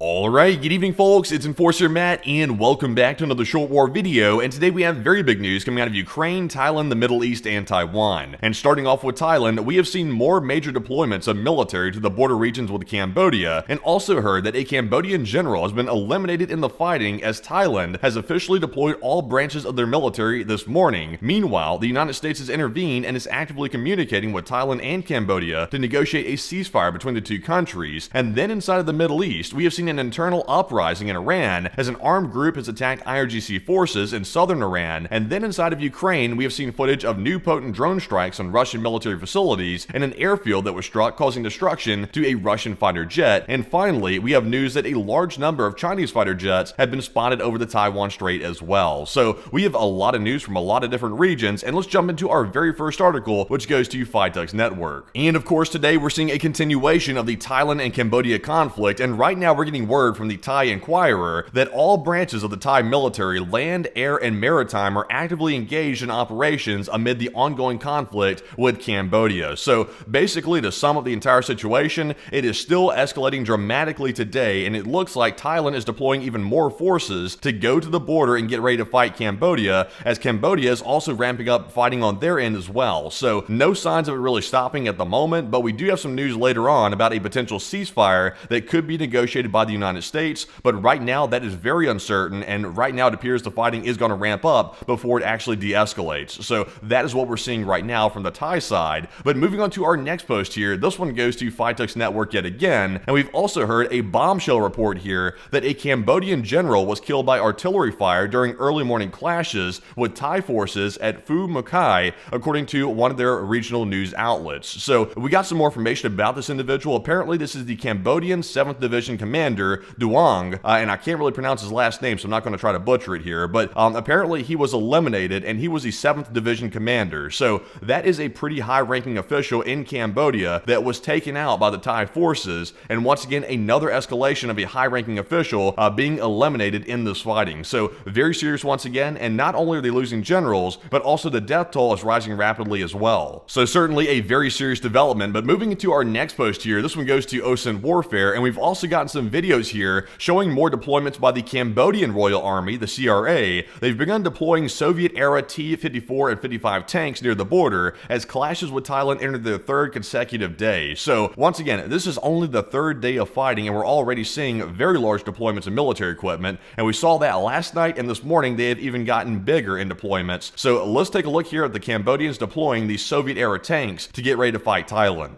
Alright, good evening folks, it's Enforcer Matt, and welcome back to another Short War video, and today we have very big news coming out of Ukraine, Thailand, the Middle East, and Taiwan. And starting off with Thailand, we have seen more major deployments of military to the border regions with Cambodia, and also heard that a Cambodian general has been eliminated in the fighting as Thailand has officially deployed all branches of their military this morning. Meanwhile, the United States has intervened and is actively communicating with Thailand and Cambodia to negotiate a ceasefire between the two countries. And then inside of the Middle East, we have seen an internal uprising in Iran as an armed group has attacked IRGC forces in southern Iran, and then inside of Ukraine we have seen footage of new potent drone strikes on Russian military facilities and an airfield that was struck, causing destruction to a Russian fighter jet. And finally, we have news that a large number of Chinese fighter jets have been spotted over the Taiwan Strait as well. So we have a lot of news from a lot of different regions, and let's jump into our very first article, which goes to FITUX Network. And of course today we're seeing a continuation of the Thailand and Cambodia conflict, and right now we're getting word from the Thai Inquirer that all branches of the Thai military, land, air, and maritime are actively engaged in operations amid the ongoing conflict with Cambodia. So basically, to sum up the entire situation, it is still escalating dramatically today, and it looks like Thailand is deploying even more forces to go to the border and get ready to fight Cambodia, as Cambodia is also ramping up fighting on their end as well. So no signs of it really stopping at the moment, but we do have some news later on about a potential ceasefire that could be negotiated by the United States, but right now that is very uncertain, and right now it appears the fighting is going to ramp up before it actually de-escalates. So that is what we're seeing right now from the Thai side. But moving on to our next post here, this one goes to FITUX Network yet again, and we've also heard a bombshell report here that a Cambodian general was killed by artillery fire during early morning clashes with Thai forces at Phu Makhuea, according to one of their regional news outlets. So we got some more information about this individual. Apparently this is the Cambodian 7th Division Commander Duong, and I can't really pronounce his last name, so I'm not going to try to butcher it here, but apparently he was eliminated and he was the 7th Division Commander. So that is a pretty high-ranking official in Cambodia that was taken out by the Thai forces, and once again another escalation of a high-ranking official being eliminated in this fighting. So very serious once again, and not only are they losing generals, but also the death toll is rising rapidly as well. So certainly a very serious development. But moving into our next post here, this one goes to OSINT Warfare, and we've also gotten some videos here showing more deployments by the Cambodian Royal Army, the CRA. They've begun deploying Soviet-era T-54 and 55 tanks near the border as clashes with Thailand entered their third consecutive day. So once again, this is only the third day of fighting, and we're already seeing very large deployments of military equipment, and we saw that last night, and this morning they have even gotten bigger in deployments. So let's take a look here at the Cambodians deploying these Soviet-era tanks to get ready to fight Thailand.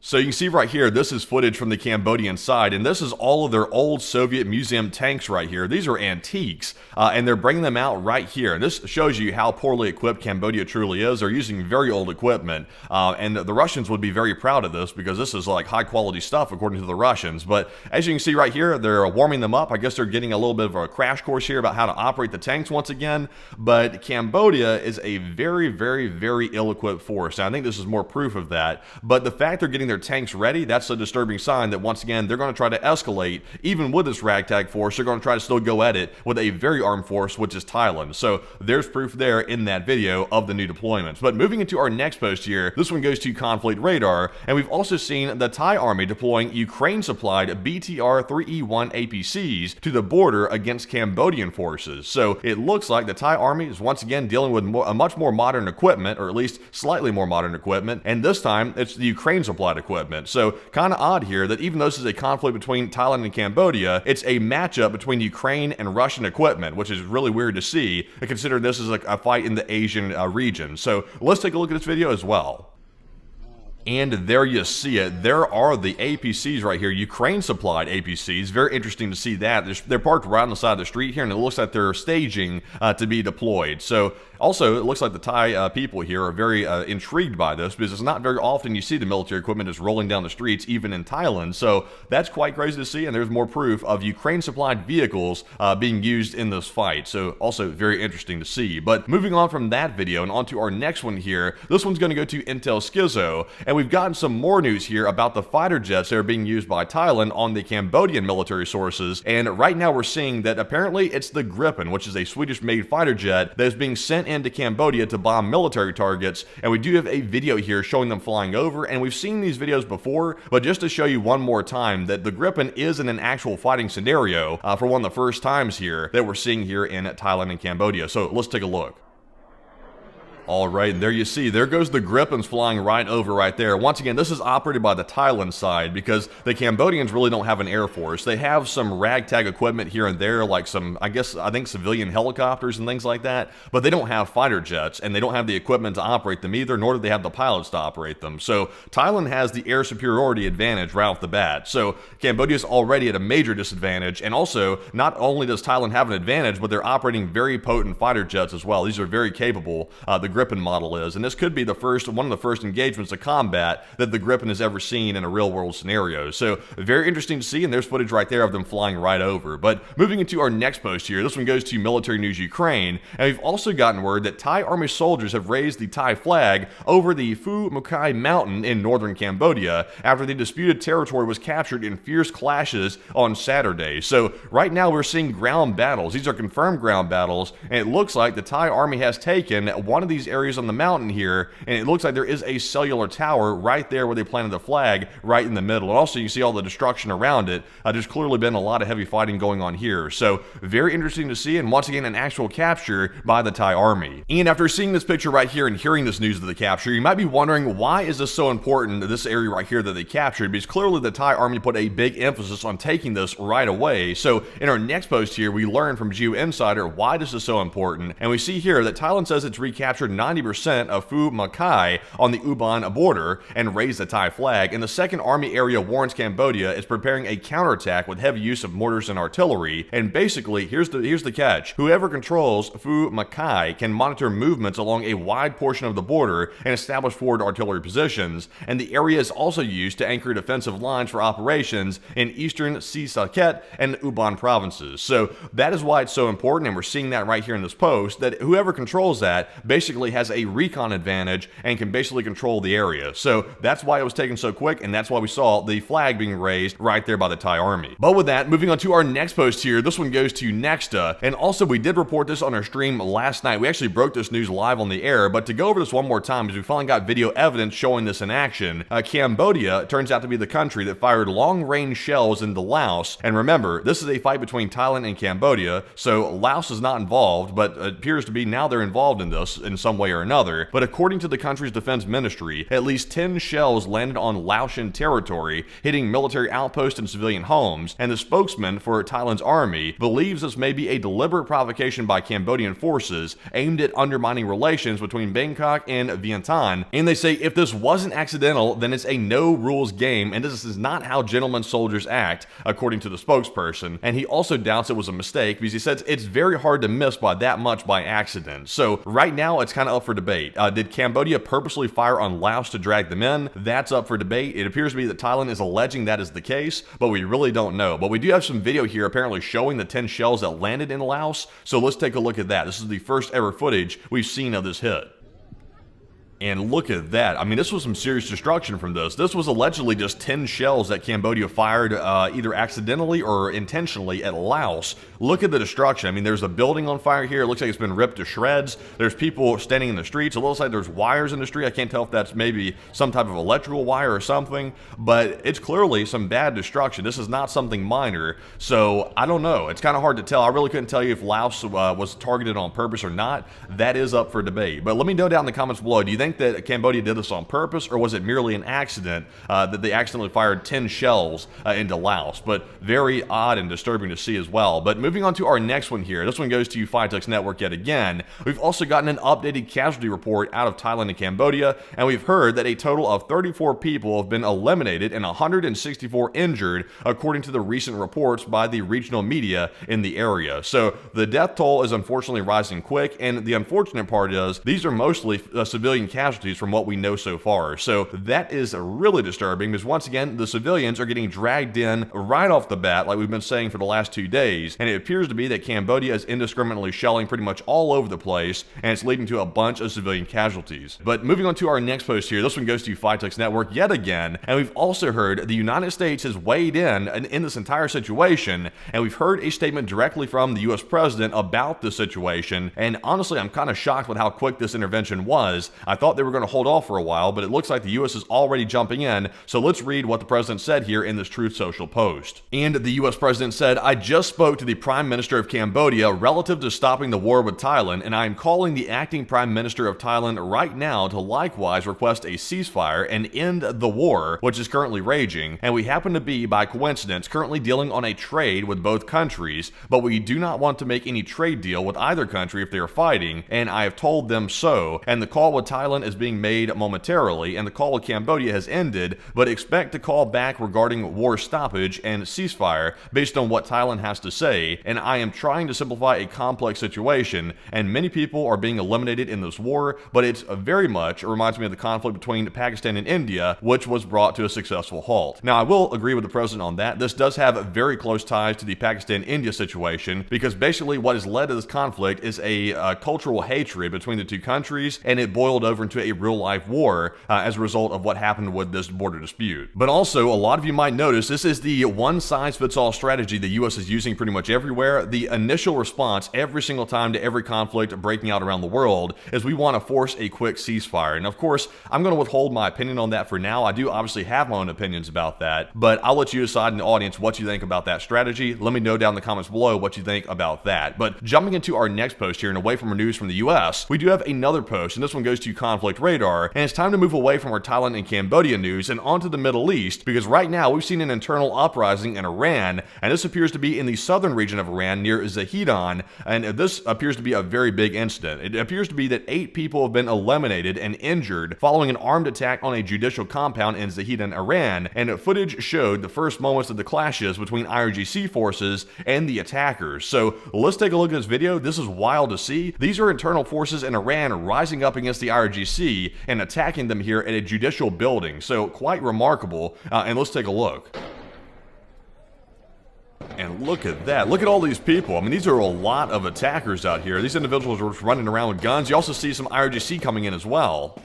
So you can see right here, this is footage from the Cambodian side, and this is all of their old Soviet museum tanks right here. These are antiques, and they're bringing them out right here. And this shows you how poorly equipped Cambodia truly is. They're using very old equipment, and the Russians would be very proud of this because this is like high quality stuff according to the Russians. But as you can see right here, they're warming them up. I guess they're getting a little bit of a crash course here about how to operate the tanks once again. But Cambodia is a very, very, very ill-equipped force. Now, I think this is more proof of that. But the fact they're getting their tanks ready, that's a disturbing sign that once again they're going to try to escalate. Even with this ragtag force, they're going to try to still go at it with a very armed force, which is Thailand. So there's proof there in that video of the new deployments. But moving into our next post here, this one goes to Conflict Radar, and we've also seen the Thai army deploying Ukraine-supplied BTR-3E1 APCs to the border against Cambodian forces. So it looks like the Thai army is once again dealing with a much more modern equipment, or at least slightly more modern equipment, and this time it's the Ukraine-supplied equipment. So kind of odd here that even though this is a conflict between Thailand and Cambodia, it's a matchup between Ukraine and Russian equipment, which is really weird to see, considering this is a fight in the Asian region. So let's take a look at this video as well. And there you see it. There are the APCs right here, Ukraine-supplied APCs. Very interesting to see that. They're parked right on the side of the street here, and it looks like they're staging to be deployed. So also, it looks like the Thai people here are very intrigued by this, because it's not very often you see the military equipment just rolling down the streets, even in Thailand. So that's quite crazy to see, and there's more proof of Ukraine-supplied vehicles being used in this fight. So also very interesting to see. But moving on from that video and on to our next one here, this one's going to go to Intel Schizo, and we've gotten some more news here about the fighter jets that are being used by Thailand on the Cambodian military sources. And right now we're seeing that apparently it's the Gripen, which is a Swedish-made fighter jet that is being sent into Cambodia to bomb military targets, and we do have a video here showing them flying over, and we've seen these videos before, but just to show you one more time that the Gripen is in an actual fighting scenario for one of the first times here that we're seeing here in Thailand and Cambodia. So let's take a look. Alright, and there you see, there goes the Gripens flying right over right there. Once again, this is operated by the Thailand side because the Cambodians really don't have an air force. They have some ragtag equipment here and there, like some, I think civilian helicopters and things like that, but they don't have fighter jets, and they don't have the equipment to operate them either, nor do they have the pilots to operate them. So Thailand has the air superiority advantage right off the bat. So Cambodia is already at a major disadvantage, and also, not only does Thailand have an advantage, but they're operating very potent fighter jets as well. These are very capable. The Gripen model is, and this could be one of the first engagements of combat that the Gripen has ever seen in a real world scenario. So very interesting to see, and there's footage right there of them flying right over. But moving into our next post here, this one goes to Military News Ukraine, and we've also gotten word that Thai army soldiers have raised the Thai flag over the Phu Makhuea mountain in northern Cambodia after the disputed territory was captured in fierce clashes on Saturday. So right now we're seeing ground battles. These are confirmed ground battles, and it looks like the Thai army has taken one of these areas on the mountain here, and it looks like there is a cellular tower right there where they planted the flag, right in the middle. And also you see all the destruction around it. There's clearly been a lot of heavy fighting going on here. So very interesting to see, and once again an actual capture by the Thai army. And after seeing this picture right here and hearing this news of the capture, you might be wondering, why is this so important, this area right here that they captured? Because clearly the Thai army put a big emphasis on taking this right away. So in our next post here, we learn from Geo Insider why this is so important, and we see here that Thailand says it's recaptured 90% of Phu Makhuea on the Ubon border and raised the Thai flag, and the 2nd Army area warns Cambodia is preparing a counterattack with heavy use of mortars and artillery. And basically, here's the catch: whoever controls Phu Makhuea can monitor movements along a wide portion of the border and establish forward artillery positions, and the area is also used to anchor defensive lines for operations in eastern Sisaket and Ubon provinces. So that is why it's so important, and we're seeing that right here in this post, that whoever controls that basically has a recon advantage and can basically control the area. So that's why it was taken so quick, and that's why we saw the flag being raised right there by the Thai army. But with that, moving on to our next post here, this one goes to Nexta, and also we did report this on our stream last night. We actually broke this news live on the air, but to go over this one more time, because we finally got video evidence showing this in action. Cambodia turns out to be the country that fired long-range shells into Laos, and remember, this is a fight between Thailand and Cambodia, so Laos is not involved, but it appears to be now they're involved in this in some way or another. But according to the country's defense ministry, at least 10 shells landed on Laotian territory, hitting military outposts and civilian homes, and the spokesman for Thailand's army believes this may be a deliberate provocation by Cambodian forces aimed at undermining relations between Bangkok and Vientiane. And they say if this wasn't accidental, then it's a no-rules game, and this is not how gentlemen soldiers act, according to the spokesperson. And he also doubts it was a mistake, because he says it's very hard to miss by that much by accident. So right now it's kind of up for debate. Did Cambodia purposely fire on Laos to drag them in? That's up for debate. It appears to be that Thailand is alleging that is the case, but we really don't know. But we do have some video here apparently showing the 10 shells that landed in Laos, so let's take a look at that. This is the first ever footage we've seen of this hit. And look at that. I mean, this was some serious destruction from this. This was allegedly just 10 shells that Cambodia fired either accidentally or intentionally at Laos. Look at the destruction. I mean, there's a building on fire here. It looks like it's been ripped to shreds. There's people standing in the streets. It looks like there's wires in the street. I can't tell if that's maybe some type of electrical wire or something, but it's clearly some bad destruction. This is not something minor. So I don't know. It's kind of hard to tell. I really couldn't tell you if Laos was targeted on purpose or not. That is up for debate. But let me know down in the comments below. Do you think that Cambodia did this on purpose, or was it merely an accident that they accidentally fired 10 shells into Laos? But very odd and disturbing to see as well. But moving on to our next one here. This one goes to Phytex Network yet again. We've also gotten an updated casualty report out of Thailand and Cambodia, and we've heard that a total of 34 people have been eliminated and 164 injured, according to the recent reports by the regional media in the area. So the death toll is unfortunately rising quick, and the unfortunate part is these are mostly civilian casualties casualties from what we know so far. So that is really disturbing because once again, the civilians are getting dragged in right off the bat, like we've been saying for the last 2 days, and it appears to be that Cambodia is indiscriminately shelling pretty much all over the place, and it's leading to a bunch of civilian casualties. But moving on to our next post here, this one goes to Phytex Network yet again, and we've also heard the United States has weighed in this entire situation, and we've heard a statement directly from the US president about the situation, and honestly, I'm kind of shocked with how quick this intervention was. I thought they were going to hold off for a while, but it looks like the US is already jumping in, so let's read what the president said here in this Truth Social post. And the US president said, "I just spoke to the Prime Minister of Cambodia relative to stopping the war with Thailand, and I am calling the acting Prime Minister of Thailand right now to likewise request a ceasefire and end the war, which is currently raging, and we happen to be, by coincidence, currently dealing on a trade with both countries, but we do not want to make any trade deal with either country if they are fighting, and I have told them so, and the call with Thailand is being made momentarily, and the call with Cambodia has ended, but expect to call back regarding war stoppage and ceasefire based on what Thailand has to say, and I am trying to simplify a complex situation, and many people are being eliminated in this war, but it's very much, it reminds me of the conflict between Pakistan and India, which was brought to a successful halt." Now, I will agree with the president on that. This does have very close ties to the Pakistan-India situation, because basically what has led to this conflict is a cultural hatred between the two countries, and it boiled over into a real-life war as a result of what happened with this border dispute. But also, a lot of you might notice this is the one-size-fits-all strategy the U.S. is using pretty much everywhere. The initial response every single time to every conflict breaking out around the world is we want to force a quick ceasefire. And of course, I'm going to withhold my opinion on that for now. I do obviously have my own opinions about that, but I'll let you decide in the audience what you think about that strategy. Let me know down in the comments below what you think about that. But jumping into our next post here and away from our news from the US, we do have another post, and this one goes to Conflict Radar, and it's time to move away from our Thailand and Cambodia news and onto the Middle East, because right now we've seen an internal uprising in Iran, and this appears to be in the southern region of Iran near Zahedan, and this appears to be a very big incident. It appears to be that 8 people have been eliminated and injured following an armed attack on a judicial compound in Zahedan, Iran, and footage showed the first moments of the clashes between IRGC forces and the attackers. So let's take a look at this video. This is wild to see. These are internal forces in Iran rising up against the IRGC and attacking them here at a judicial building. So quite remarkable, and let's take a look. And look at that. Look at all these people. I mean, these are a lot of attackers out here. These individuals are running around with guns. You also see some IRGC coming in as well.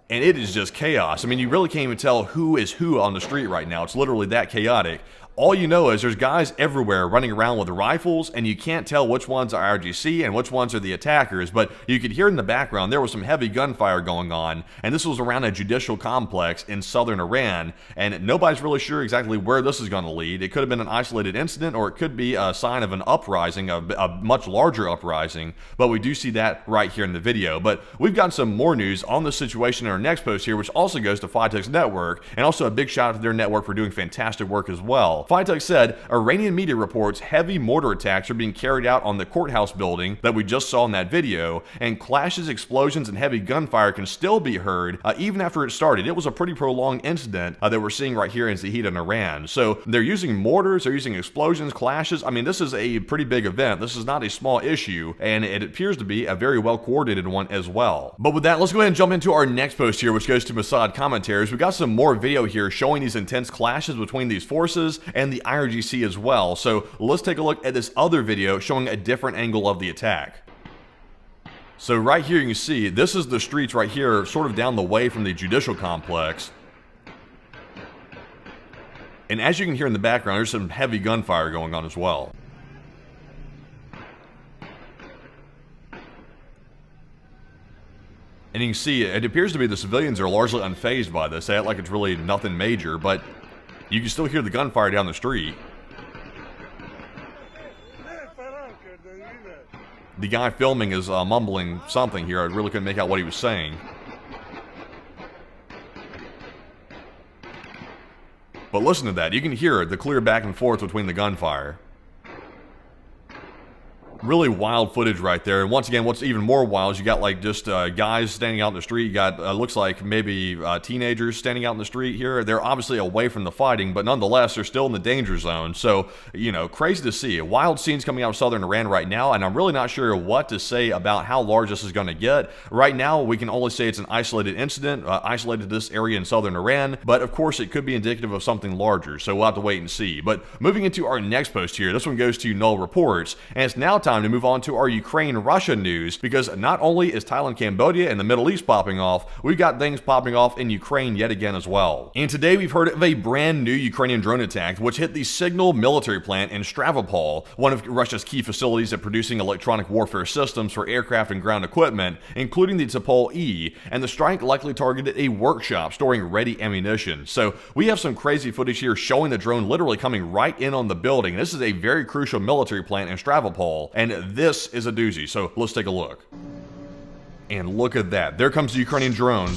And it is just chaos. I mean, you really can't even tell who is who on the street right now. It's literally that chaotic. All you know is there's guys everywhere running around with rifles, and you can't tell which ones are IRGC and which ones are the attackers, but you could hear in the background there was some heavy gunfire going on, and this was around a judicial complex in southern Iran, and nobody's really sure exactly where this is going to lead. It could have been an isolated incident, or it could be a sign of an uprising, a much larger uprising, but we do see that right here in the video. But we've got some more news on this situation in our next post here, which also goes to Phytex Network, and also a big shout out to their network for doing fantastic work as well. Phytex said, Iranian media reports heavy mortar attacks are being carried out on the courthouse building that we just saw in that video, and clashes, explosions, and heavy gunfire can still be heard even after it started. It was a pretty prolonged incident that we're seeing right here in Zahedan, Iran. So they're using mortars, they're using explosions, clashes. I mean, this is a pretty big event. This is not a small issue, and it appears to be a very well coordinated one as well. But with that, let's go ahead and jump into our next post here, which goes to Mossad commentaries. We got some more video here showing these intense clashes between these forces and the IRGC as well. So let's take a look at this other video showing a different angle of the attack. So right here you can see this is the streets right here, sort of down the way from the judicial complex. And as you can hear in the background, there's some heavy gunfire going on as well. And you can see it appears to be the civilians are largely unfazed by this. They act like it's really nothing major, but you can still hear the gunfire down the street. The guy filming is mumbling something here. I really couldn't make out what he was saying. But listen to that. You can hear the clear back and forth between the gunfire. Really wild footage right there. And once again, what's even more wild is you got like just guys standing out in the street. You got looks like maybe teenagers standing out in the street here. They're obviously away from the fighting, but nonetheless, they're still in the danger zone. So, you know, crazy to see. Wild scenes coming out of southern Iran right now, and I'm really not sure what to say about how large this is going to get. Right now, we can only say it's an isolated incident, isolated to this area in southern Iran, but of course, it could be indicative of something larger. So we'll have to wait and see. But moving into our next post here, this one goes to Null Reports, and it's now time to move on to our Ukraine-Russia news, because not only is Thailand, Cambodia, and the Middle East popping off, we've got things popping off in Ukraine yet again as well. And today we've heard of a brand new Ukrainian drone attack which hit the Signal military plant in Stavropol, one of Russia's key facilities at producing electronic warfare systems for aircraft and ground equipment, including the Tupolev, and the strike likely targeted a workshop storing ready ammunition. So we have some crazy footage here showing the drone literally coming right in on the building. This is a very crucial military plant in Stavropol, and this is a doozy, so let's take a look. And look at that. There comes the Ukrainian drone.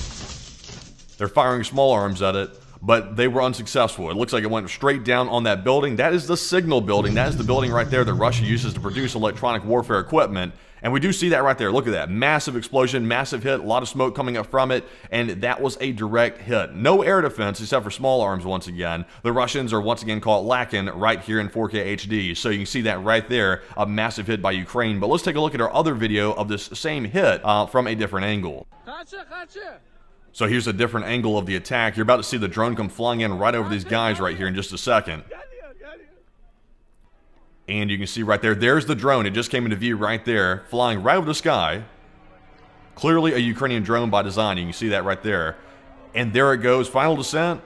They're firing small arms at it, but they were unsuccessful. It looks like it went straight down on that building. That is the Signal building. That is the building right there that Russia uses to produce electronic warfare equipment. And we do see that right there. Look at that. Massive explosion, massive hit, a lot of smoke coming up from it, and that was a direct hit. No air defense except for small arms once again. The Russians are once again caught lacking right here in 4K HD. So you can see that right there, a massive hit by Ukraine. But let's take a look at our other video of this same hit from a different angle. So here's a different angle of the attack. You're about to see the drone come flying in right over these guys right here in just a second. And you can see right there, there's the drone. It just came into view right there, flying right over the sky. Clearly a Ukrainian drone by design. You can see that right there. And there it goes, final descent.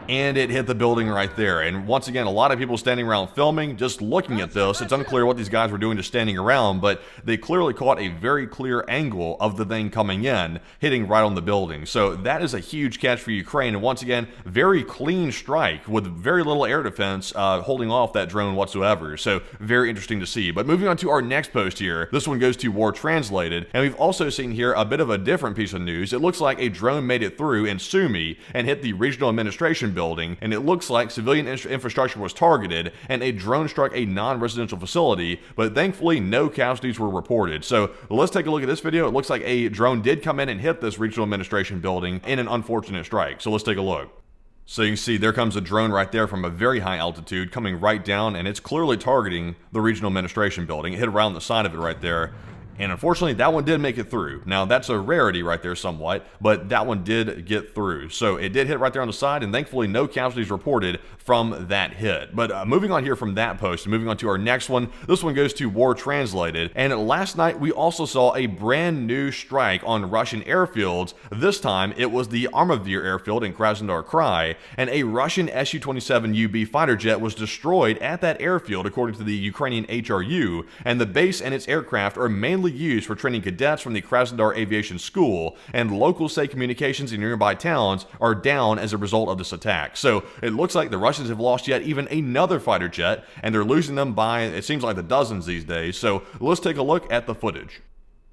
And it hit the building right there. And once again, a lot of people standing around filming, just looking at this. It's unclear what these guys were doing just standing around, but they clearly caught a very clear angle of the thing coming in, hitting right on the building. So that is a huge catch for Ukraine. And once again, very clean strike with very little air defense holding off that drone whatsoever. So very interesting to see. But moving on to our next post here, this one goes to War Translated. And we've also seen here a bit of a different piece of news. It looks like a drone made it through in Sumy and hit the regional administration building, and it looks like civilian infrastructure was targeted and a drone struck a non-residential facility, but thankfully no casualties were reported. So let's take a look at this video. It looks like a drone did come in and hit this regional administration building in an unfortunate strike. So let's take a look. So you can see there comes a drone right there from a very high altitude coming right down, and it's clearly targeting the regional administration building. It hit around the side of it right there. And unfortunately, that one did make it through. Now, that's a rarity right there somewhat, but that one did get through. So it did hit right there on the side, and thankfully no casualties reported from that hit. But moving on here from that post, and moving on to our next one, this one goes to War Translated. And last night, we also saw a brand new strike on Russian airfields. This time, it was the Armavir airfield in Krasnodar Krai, and a Russian Su-27UB fighter jet was destroyed at that airfield, according to the Ukrainian HRU, and the base and its aircraft are mainly used for training cadets from the Krasnodar Aviation School, and local state communications in nearby towns are down as a result of this attack. So it looks like the Russians have lost yet even another fighter jet, and they're losing them by, it seems like, the dozens these days. So let's take a look at the footage.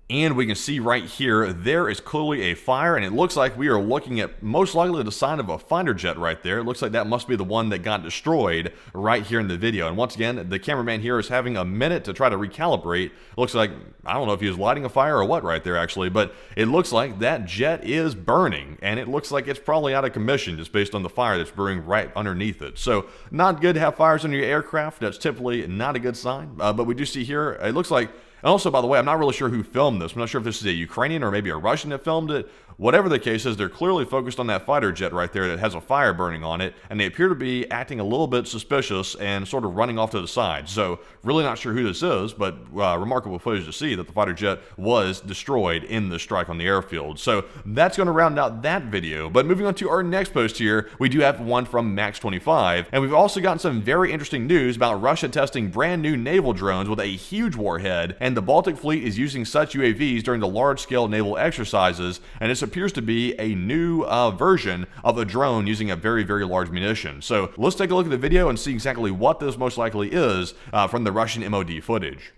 And we can see right here, there is clearly a fire, and it looks like we are looking at most likely the sign of a fighter jet right there. It looks like that must be the one that got destroyed right here in the video. And once again, the cameraman here is having a minute to try to recalibrate. It looks like, I don't know if he was lighting a fire or what right there actually, but it looks like that jet is burning, and it looks like it's probably out of commission just based on the fire that's brewing right underneath it. So not good to have fires on your aircraft. That's typically not a good sign, but we do see here, it looks like. And also, by the way, I'm not really sure who filmed this. I'm not sure if this is a Ukrainian or maybe a Russian that filmed it. Whatever the case is, they're clearly focused on that fighter jet right there that has a fire burning on it, and they appear to be acting a little bit suspicious and sort of running off to the side. So really not sure who this is, but remarkable footage to see that the fighter jet was destroyed in the strike on the airfield. So that's going to round out that video. But moving on to our next post here, we do have one from Max25, and we've also gotten some very interesting news about Russia testing brand new naval drones with a huge warhead, and the Baltic Fleet is using such UAVs during the large-scale naval exercises, and it's appears to be a new version of a drone using a very, very large munition. So let's take a look at the video and see exactly what this most likely is from the Russian MOD footage.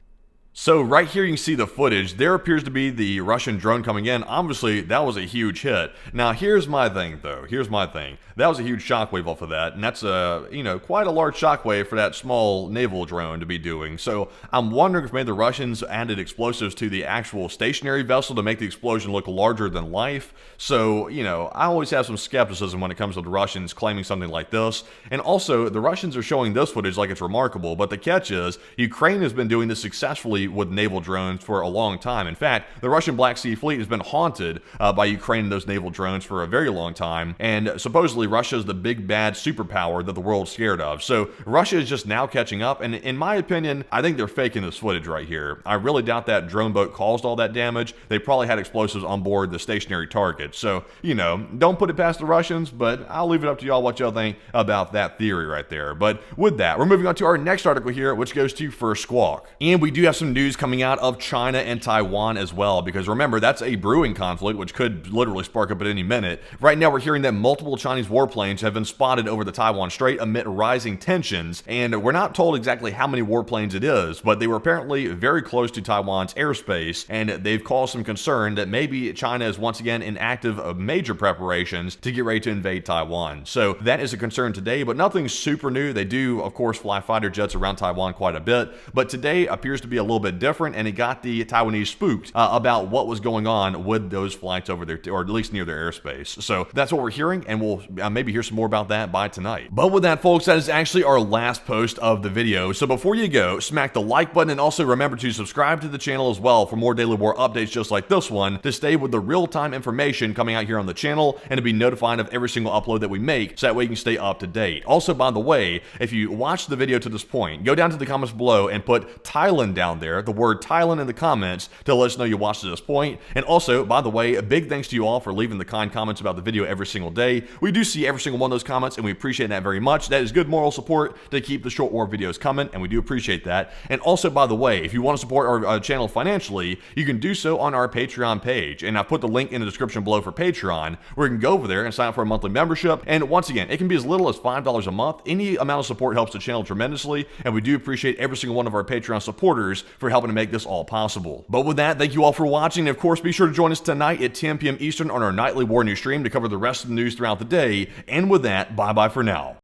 So right here you can see the footage. There appears to be the Russian drone coming in. Obviously, that was a huge hit. Now, here's my thing, though. Here's my thing. That was a huge shockwave off of that, and that's quite a large shockwave for that small naval drone to be doing. So I'm wondering if maybe the Russians added explosives to the actual stationary vessel to make the explosion look larger than life. So, I always have some skepticism when it comes to the Russians claiming something like this. And also, the Russians are showing this footage like it's remarkable, but the catch is, Ukraine has been doing this successfully with naval drones for a long time. In fact, the Russian Black Sea Fleet has been haunted by Ukraine and those naval drones for a very long time, and supposedly Russia is the big bad superpower that the world's scared of. So Russia is just now catching up, and in my opinion, I think they're faking this footage right here. I really doubt that drone boat caused all that damage. They probably had explosives on board the stationary target. So, don't put it past the Russians, but I'll leave it up to y'all what y'all think about that theory right there. But with that, we're moving on to our next article here, which goes to First Squawk. And we do have some news coming out of China and Taiwan as well, because remember, that's a brewing conflict which could literally spark up at any minute. Right now, we're hearing that multiple Chinese warplanes have been spotted over the Taiwan Strait amid rising tensions, and we're not told exactly how many warplanes it is, but they were apparently very close to Taiwan's airspace, and they've caused some concern that maybe China is once again in active major preparations to get ready to invade Taiwan. So that is a concern today, but nothing super new. They do, of course, fly fighter jets around Taiwan quite a bit, but today appears to be a little bit different, and it got the Taiwanese spooked about what was going on with those flights over there, or at least near their airspace. So that's what we're hearing, and we'll maybe hear some more about that by tonight. But with that, folks, that is actually our last post of the video. So before you go, smack the like button, and also remember to subscribe to the channel as well for more daily war updates just like this one, to stay with the real-time information coming out here on the channel and to be notified of every single upload that we make, so that way you can stay up to date. Also, by the way, if you watched the video to this point, go down to the comments below and put Thailand down there, the word Thailand in the comments, to let us know you watched to this point. And also, by the way, a big thanks to you all for leaving the kind comments about the video every single day. We do see every single one of those comments, and we appreciate that very much. That is good moral support to keep the short war videos coming, and we do appreciate that. And also, by the way, if you want to support our channel financially, you can do so on our Patreon page, and I put the link in the description below for Patreon, where you can go over there and sign up for a monthly membership. And once again, it can be as little as $5 a month. Any amount of support helps the channel tremendously, and we do appreciate every single one of our Patreon supporters for helping to make this all possible. But with that, thank you all for watching, and of course, be sure to join us tonight at 10 p.m. Eastern on our nightly war news stream to cover the rest of the news throughout the day. And with that, bye-bye for now.